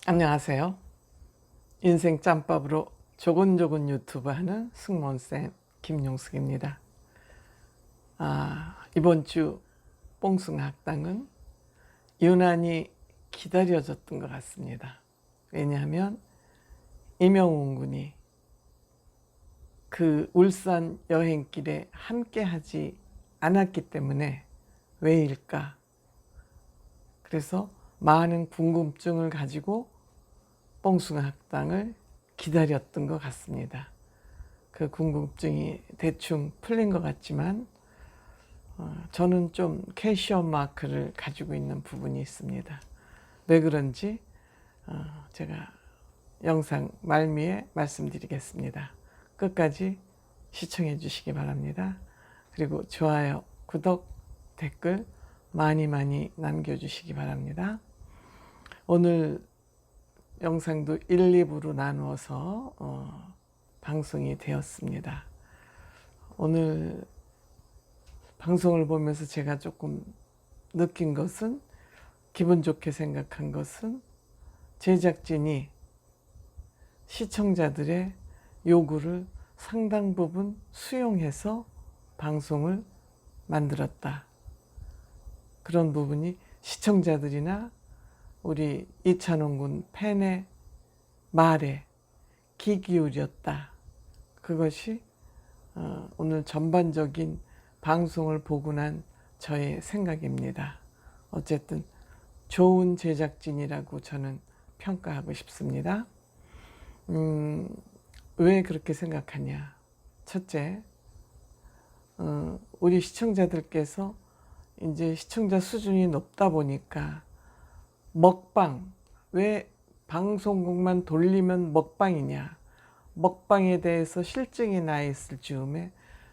안녕하세요. 인생 짬밥으로 조곤조곤 유튜브 하는 승무원쌤 김용숙입니다. 이번 주 뽕숭아 학당은 유난히 기다려졌던 것 같습니다. 왜냐하면 임영웅 군이 그 울산 여행길에 함께하지 않았기 때문에 왜일까? 그래서 많은 궁금증을 가지고 뽕숭아 학당을 기다렸던 것 같습니다. 그 궁금증이 대충 풀린 것 같지만 저는 좀 퀘스천 마크를 가지고 있는 부분이 있습니다. 왜 그런지 제가 영상 말미에 말씀드리겠습니다. 끝까지 시청해 주시기 바랍니다. 그리고 좋아요, 구독, 댓글 많이 남겨주시기 바랍니다. 오늘 영상도 1, 2부로 나누어서 방송이 되었습니다. 오늘 방송을 보면서 제가 조금 느낀 것은, 기분 좋게 생각한 것은, 제작진이 시청자들의 요구를 상당 부분 수용해서 방송을 만들었다. 그런 부분이 시청자들이나 우리 이찬원 군 팬의 말에 귀 기울였다. 그것이 오늘 전반적인 방송을 보고 난 저의 생각입니다. 어쨌든 좋은 제작진이라고 저는 평가하고 싶습니다. 왜 그렇게 생각하냐? 첫째, 우리 시청자들께서 이제 시청자 수준이 높다 보니까 먹방, 왜 방송국만 돌리면 먹방이냐, 먹방에 대해서 실증이 나 있을 즈음에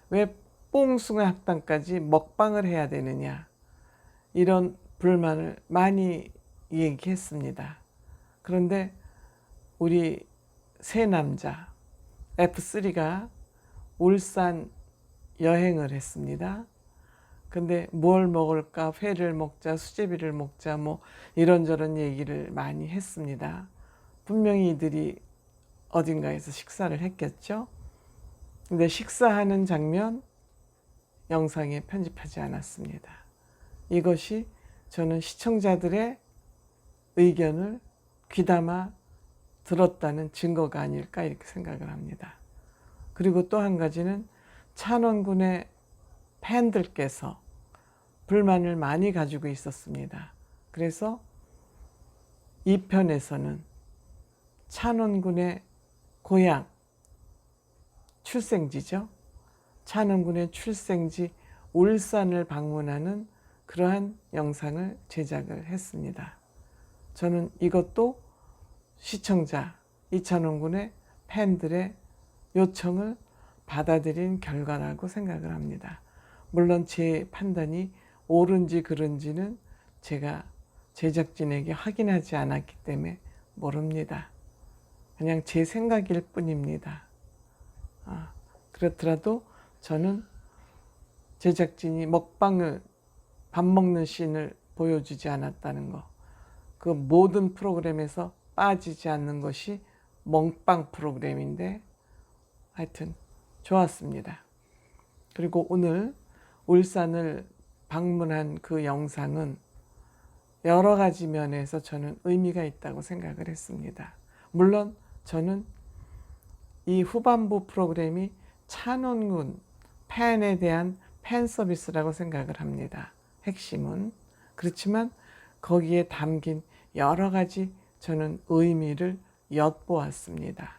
왜 뽕숭아 학당까지 먹방을 해야 되느냐, 이런 불만을 많이 얘기했습니다. 그런데 우리 세 남자 F3가 울산 여행을 했습니다. 근데 뭘 먹을까, 회를 먹자, 수제비를 먹자, 뭐 이런저런 얘기를 많이 했습니다. 분명히 이들이 어딘가에서 식사를 했겠죠. 근데 식사하는 장면 영상에 편집하지 않았습니다. 이것이 저는 시청자들의 의견을 귀담아 들었다는 증거가 아닐까 이렇게 생각을 합니다. 그리고 또 한 가지는 찬원군의 팬들께서 불만을 많이 가지고 있었습니다. 그래서 2편에서는 찬원군의 고향, 출생지죠. 찬원군의 출생지 울산을 방문하는 그러한 영상을 제작을 했습니다. 저는 이것도 시청자, 이찬원군의 팬들의 요청을 받아들인 결과라고 생각을 합니다. 물론 제 판단이 옳은지 그른지는 제가 제작진에게 확인하지 않았기 때문에 모릅니다. 그냥 제 생각일 뿐입니다. 그렇더라도 저는 제작진이 먹방을, 밥 먹는 씬을 보여주지 않았다는 거, 그 모든 프로그램에서 빠지지 않는 것이 먹방 프로그램인데 하여튼 좋았습니다. 그리고 오늘 울산을 방문한 그 영상은 여러 가지 면에서 저는 의미가 있다고 생각을 했습니다. 물론 저는 이 후반부 프로그램이 찬원군 팬에 대한 팬 서비스라고 생각을 합니다. 핵심은. 그렇지만 거기에 담긴 여러 가지 저는 의미를 엿보았습니다.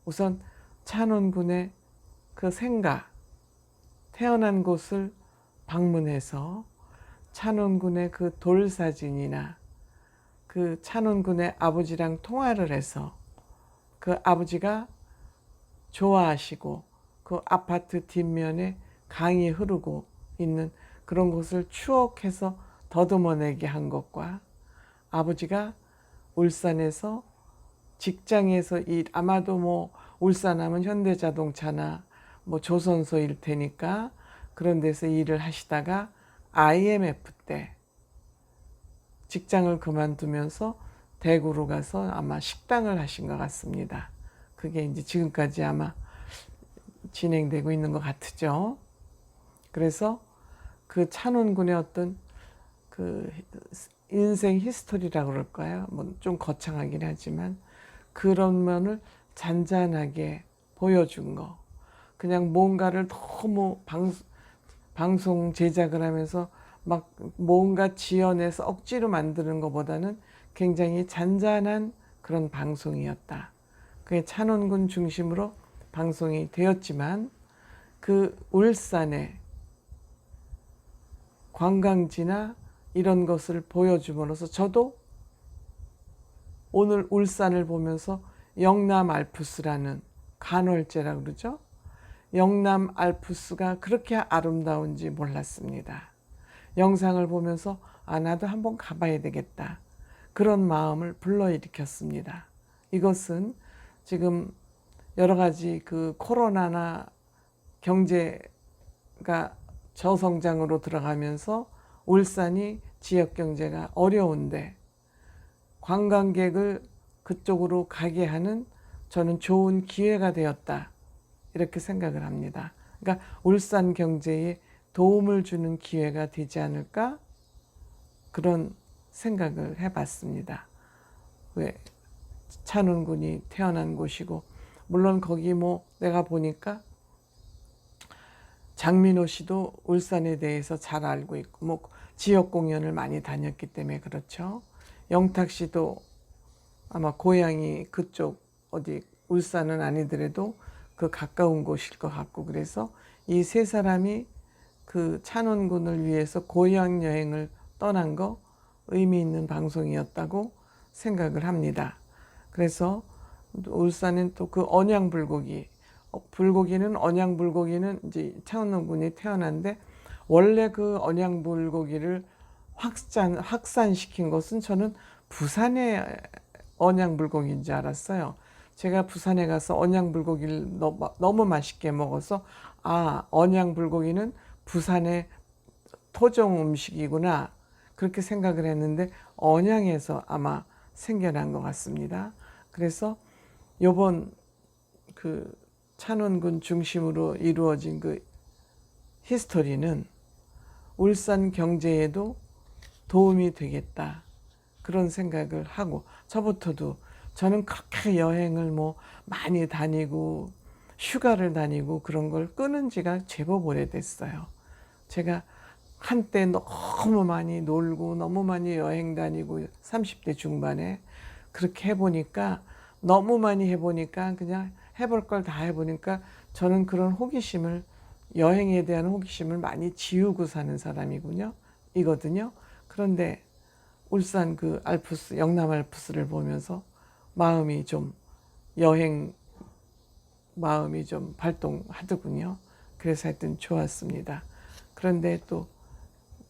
우선 찬원군의 그 생가, 태어난 곳을 방문해서 찬원군의 그 돌사진이나 그 찬원군의 아버지랑 통화를 해서 그 아버지가 좋아하시고 그 아파트 뒷면에 강이 흐르고 있는 그런 곳을 추억해서 더듬어내게 한 것과 아버지가 울산에서 직장에서 아마도 뭐 울산 하면 현대자동차나 뭐 조선소일 테니까 그런 데서 일을 하시다가 IMF 때 직장을 그만두면서 대구로 가서 아마 식당을 하신 것 같습니다. 그게 이제 지금까지 아마 진행되고 있는 것 같죠. 그래서 그 찬원군의 어떤 그 인생 히스토리라고 그럴까요? 뭐 좀 거창하긴 하지만 그런 면을 잔잔하게 보여준 거. 그냥 뭔가를 너무 방송 제작을 하면서 막 뭔가 지어내서 억지로 만드는 것보다는 굉장히 잔잔한 그런 방송이었다. 그게 찬원군 중심으로 방송이 되었지만 그 울산의 관광지나 이런 것을 보여줌으로써 저도 오늘 울산을 보면서 영남 알프스라는 간헐제라고 그러죠. 영남 알프스가 그렇게 아름다운지 몰랐습니다. 영상을 보면서 나도 한번 가봐야 되겠다. 그런 마음을 불러일으켰습니다. 이것은 지금 여러 가지 그 코로나나 경제가 저성장으로 들어가면서 울산이 지역 경제가 어려운데 관광객을 그쪽으로 가게 하는 저는 좋은 기회가 되었다. 이렇게 생각을 합니다. 그러니까 울산 경제에 도움을 주는 기회가 되지 않을까? 그런 생각을 해봤습니다. 왜 찬원군이 태어난 곳이고 물론 거기 뭐 내가 보니까 장민호 씨도 울산에 대해서 잘 알고 있고 뭐 지역 공연을 많이 다녔기 때문에 그렇죠. 영탁 씨도 아마 고향이 그쪽 어디 울산은 아니더라도 그 가까운 곳일 것 같고 그래서 이 세 사람이 그 찬원군을 위해서 고향 여행을 떠난 거 의미 있는 방송이었다고 생각을 합니다. 그래서 울산은 또 그 언양불고기 불고기는 언양불고기는 이제 찬원군이 태어난데 원래 그 언양불고기를 확산시킨 것은 저는 부산의 언양불고기인 줄 알았어요. 제가 부산에 가서 언양불고기를 너무 맛있게 먹어서 언양불고기는 부산의 토종 음식이구나 그렇게 생각을 했는데 언양에서 아마 생겨난 것 같습니다. 그래서 요번 그 찬원군 중심으로 이루어진 그 히스토리는 울산 경제에도 도움이 되겠다 그런 생각을 하고 저부터도 저는 그렇게 여행을 뭐 많이 다니고 휴가를 다니고 그런 걸 끊은 지가 제법 오래됐어요. 제가 한때 너무 많이 놀고 너무 많이 여행 다니고 30대 중반에 그렇게 해보니까 너무 많이 해보니까 그냥 해볼 걸 다 해보니까 저는 그런 호기심을 여행에 대한 호기심을 많이 지우고 사는 사람이군요. 이거든요. 그런데 울산 그 알프스 영남 알프스를 보면서 마음이 좀 여행 마음이 좀 발동하더군요. 그래서 하여튼 좋았습니다. 그런데 또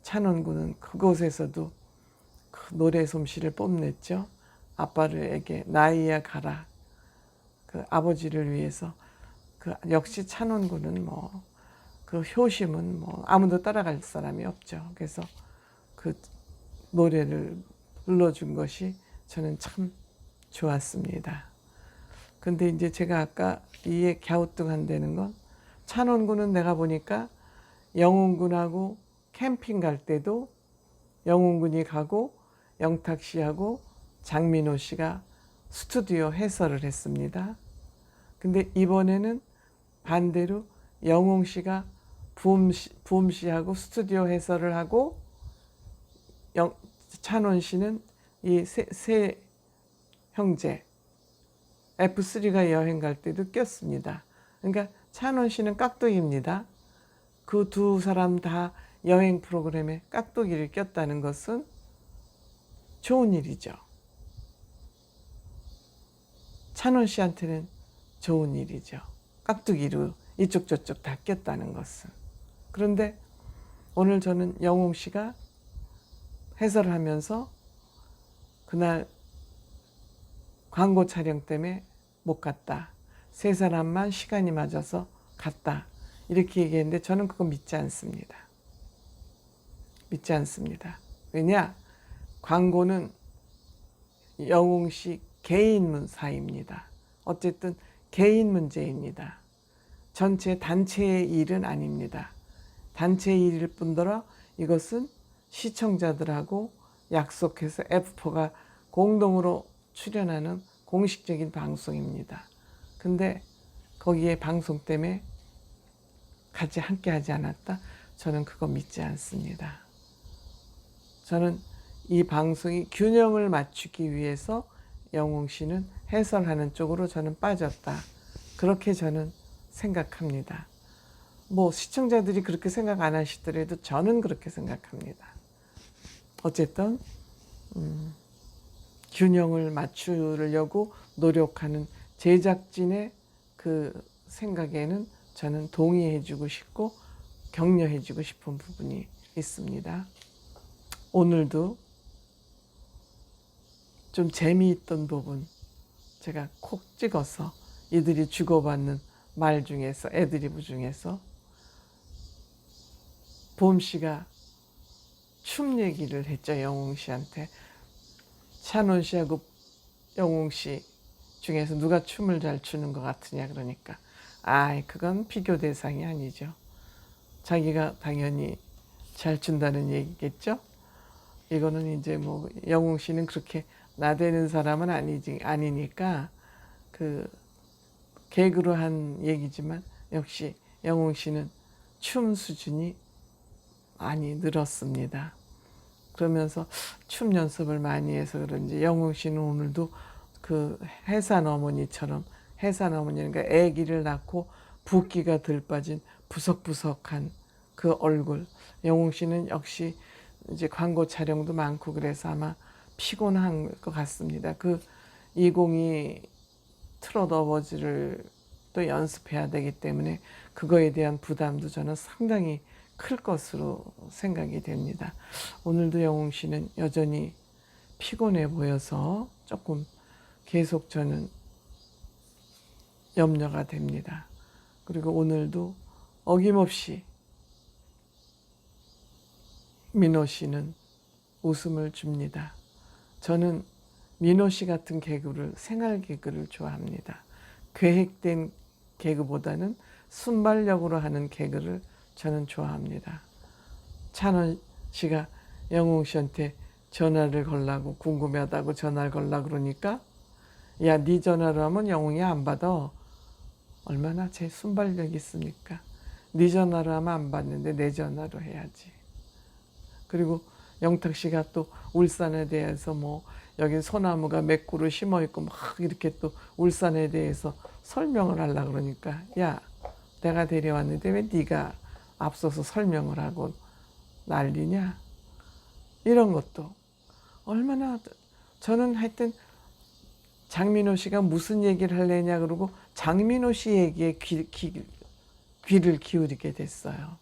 찬원군은 그곳에서도 그 노래 솜씨를 뽐냈죠. 아빠를에게 나이야 가라. 그 아버지를 위해서 그 역시 찬원군은 뭐 그 효심은 뭐 아무도 따라갈 사람이 없죠. 그래서 그 노래를 불러준 것이 저는 참 좋았습니다. 근데 이제 제가 아까 이에 갸우뚱한다는 건 찬원군은 내가 보니까 영훈군하고 캠핑 갈 때도 영훈군이 가고 영탁 씨하고 장민호 씨가 스튜디오 해설을 했습니다. 근데 이번에는 반대로 영웅 씨가 부음 씨하고 스튜디오 해설을 하고 찬원 씨는 이 세 형제 F3가 여행 갈 때도 꼈습니다. 그러니까 찬원 씨는 깍두기입니다. 그 두 사람 다 여행 프로그램에 깍두기를 꼈다는 것은 좋은 일이죠. 찬원 씨한테는 좋은 일이죠. 깍두기로 이쪽 저쪽 다 꼈다는 것은. 그런데 오늘 저는 영웅 씨가 해설을 하면서 그날 광고 촬영 때문에 못 갔다. 세 사람만 시간이 맞아서 갔다. 이렇게 얘기했는데 저는 그거 믿지 않습니다. 믿지 않습니다. 왜냐? 광고는 영웅 씨 개인 문사입니다. 어쨌든 개인 문제입니다. 전체 단체의 일은 아닙니다. 단체의 일일 뿐더러 이것은 시청자들하고 약속해서 F4가 공동으로 출연하는 공식적인 방송입니다. 근데 거기에 방송 때문에 같이 함께 하지 않았다? 저는 그거 믿지 않습니다. 저는 이 방송이 균형을 맞추기 위해서 영웅 씨는 해설하는 쪽으로 저는 빠졌다. 그렇게 저는 생각합니다. 뭐 시청자들이 그렇게 생각 안 하시더라도 저는 그렇게 생각합니다. 어쨌든 균형을 맞추려고 노력하는 제작진의 그 생각에는 저는 동의해주고 싶고 격려해주고 싶은 부분이 있습니다. 오늘도 좀 재미있던 부분 제가 콕 찍어서 이들이 주고받는 말 중에서, 애드리브 중에서 보험 씨가 춤 얘기를 했죠. 영웅 씨한테. 찬원 씨하고 영웅 씨 중에서 누가 춤을 잘 추는 것 같으냐 그러니까 그건 비교 대상이 아니죠. 자기가 당연히 잘 춘다는 얘기겠죠. 이거는 이제 뭐 영웅 씨는 그렇게 나대는 사람은 아니니까 그 개그로 한 얘기지만 역시 영웅 씨는 춤 수준이 많이 늘었습니다. 그러면서 춤 연습을 많이 해서 그런지 영웅 씨는 오늘도 그 해산 어머니처럼, 해산 어머니니까 아기를 낳고 붓기가 들 빠진 부석부석한 그 얼굴. 영웅 씨는 역시 이제 광고 촬영도 많고 그래서 아마 피곤한 것 같습니다. 그 202 트롯 어워즈를 또 연습해야 되기 때문에 그거에 대한 부담도 저는 상당히 클 것으로 생각이 됩니다. 오늘도 영웅 씨는 여전히 피곤해 보여서 조금 계속 저는 염려가 됩니다. 그리고 오늘도 어김없이 민호 씨는 웃음을 줍니다. 저는 민호 씨 같은 개그를, 생활 개그를 좋아합니다. 계획된 개그보다는 순발력으로 하는 개그를 저는 좋아합니다. 찬원 씨가 영웅 씨한테 전화를 걸라고, 궁금하다고 전화를 걸라고 그러니까 야, 네 전화로 하면 영웅이 안 받아. 얼마나 제 순발력이 있습니까? 네 전화로 하면 안 받는데 내 전화로 해야지. 그리고 영탁 씨가 또 울산에 대해서 뭐 여기 소나무가 몇 그루 심어 있고 막 이렇게 또 울산에 대해서 설명을 하려고 그러니까 야, 내가 데려왔는데 왜 네가 앞서서 설명을 하고 난리냐? 이런 것도 얼마나, 저는 하여튼 장민호 씨가 무슨 얘기를 하려냐 그러고 장민호 씨 얘기에 귀를 기울이게 됐어요.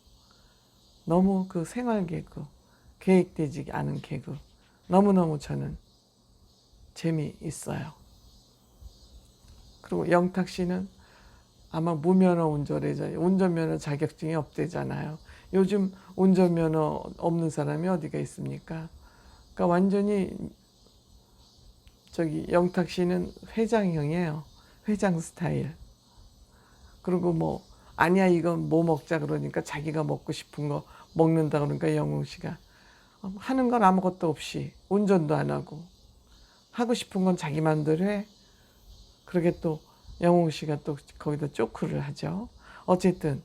너무 그 생활 개그, 계획되지 않은 개그 너무너무 저는 재미있어요. 그리고 영탁 씨는 아마 무면허 운전면허 자격증이 없대잖아요. 요즘 운전면허 없는 사람이 어디가 있습니까? 그러니까 완전히 저기 영탁 씨는 회장형이에요. 회장 스타일. 그리고 뭐 아니야 이건 뭐 먹자 그러니까 자기가 먹고 싶은 거 먹는다 그러니까 영웅 씨가 하는 건 아무것도 없이 운전도 안 하고 하고 싶은 건 자기 마음대로 해. 그러게 또 영웅 씨가 또 거기다 쪼크를 하죠. 어쨌든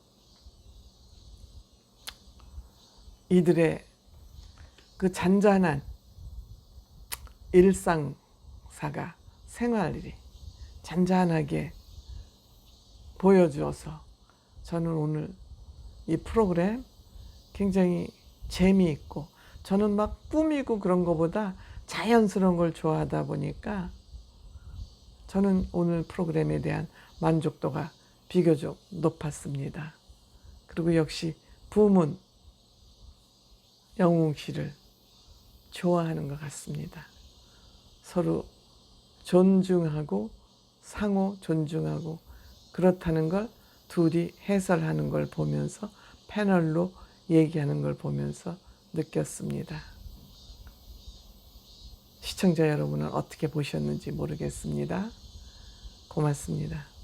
이들의 그 잔잔한 일상사가, 생활일이 잔잔하게 보여주어서 저는 오늘 이 프로그램 굉장히 재미있고, 저는 막 꾸미고 그런 것보다 자연스러운 걸 좋아하다 보니까 저는 오늘 프로그램에 대한 만족도가 비교적 높았습니다. 그리고 역시 부문 영웅 씨를 좋아하는 것 같습니다. 서로 존중하고 상호 존중하고 그렇다는 걸 둘이 해설하는 걸 보면서, 패널로 얘기하는 걸 보면서 느꼈습니다. 시청자 여러분은 어떻게 보셨는지 모르겠습니다. 고맙습니다.